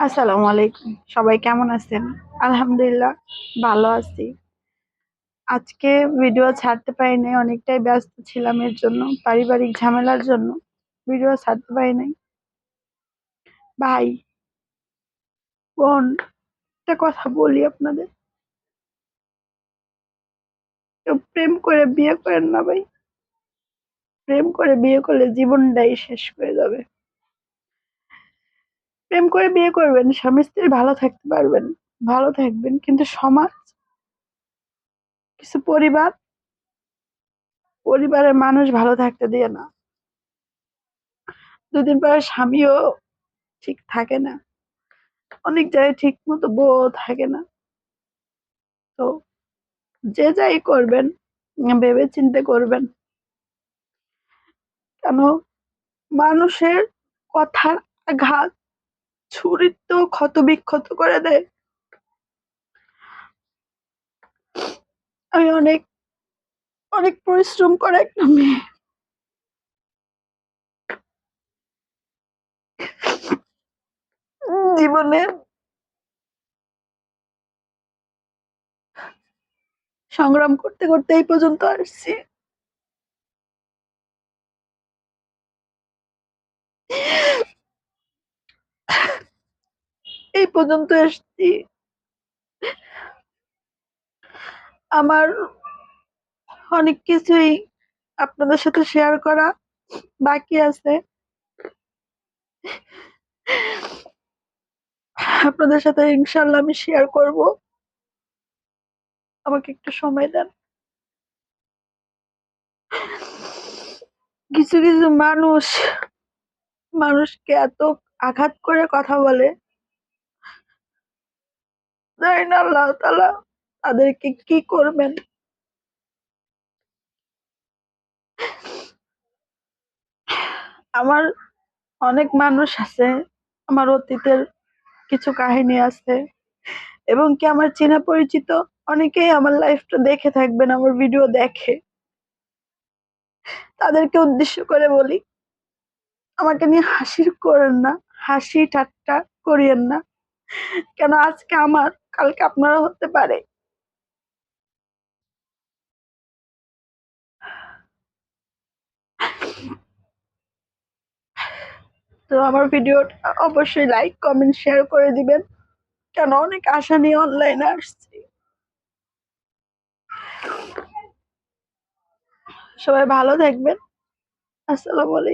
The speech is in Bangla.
আসসালামু আলাইকুম। সবাই কেমন আছেন? আলহামদুলিল্লাহ ভালো আছি। আজকে ভিডিও ছাড়তে পারি নাই, অনেকটাই ব্যস্ত ছিলাম এর জন্য, পারিবারিক ঝামেলার জন্য ভিডিও ছাড়তে পারি নাই। ভাই, বোন, একটা কথা বলি আপনাদের, কেউ প্রেম করে বিয়ে করেন না ভাই। প্রেম করে বিয়ে করলে জীবনটাই শেষ হয়ে যাবে। প্রেম করে বিয়ে করবেন, স্বামী স্ত্রী ভালো থাকতে পারবেন, ভালো থাকবেন, কিন্তু সমাজ, কিছু পরিবারের মানুষ ভালো থাকতে দিয়ে না। দুদিন পরে স্বামীও ঠিক থাকে না, অনেক জায়গায় ঠিক মতো বউ থাকে না। তো যে যাই করবেন, ভেবে চিন্তে করবেন। কেন, মানুষের কথার আঘাত ছুরির তো ক্ষত বিক্ষত করে দেয়। আমি অনেক অনেক পরিশ্রম করে একটা মেয়ে, জীবনে সংগ্রাম করতে করতে এই পর্যন্ত আসছি। এই পর্যন্ত এসছি। আমার অনেক কিছুই আপনাদের সাথে শেয়ার করা বাকি আছে। আপনাদের সাথে ইনশাল্লাহ আমি শেয়ার করব। আমাকে একটু সময় দেন। কিছু কিছু মানুষ মানুষকে এত আঘাত করে কথা বলে, জানি না আল্লাহ তাআলা তাদেরকে কি করবেন। আমার অনেক মানুষ আছে, আমার অতীতের কিছু কাহিনী আছে, এবং কি আমার চেনা পরিচিত অনেকেই আমার লাইফটা দেখে থাকবেন, আমার ভিডিও দেখে। তাদেরকে উদ্দেশ্য করে বলি, আমাকে নিয়ে হাসির করেন না, হাসি ঠাট্টা করিয়েন না। কেন, আজকে আমার, কালকে আপনারা হতে পারে। তো আমার ভিডিওটা অবশ্যই লাইক কমেন্ট শেয়ার করে দিবেন। কেন, অনেক আশা নিয়ে অনলাইনে আসছি। সবাই ভালো থাকবেন। আসসালামু আলাইকুম।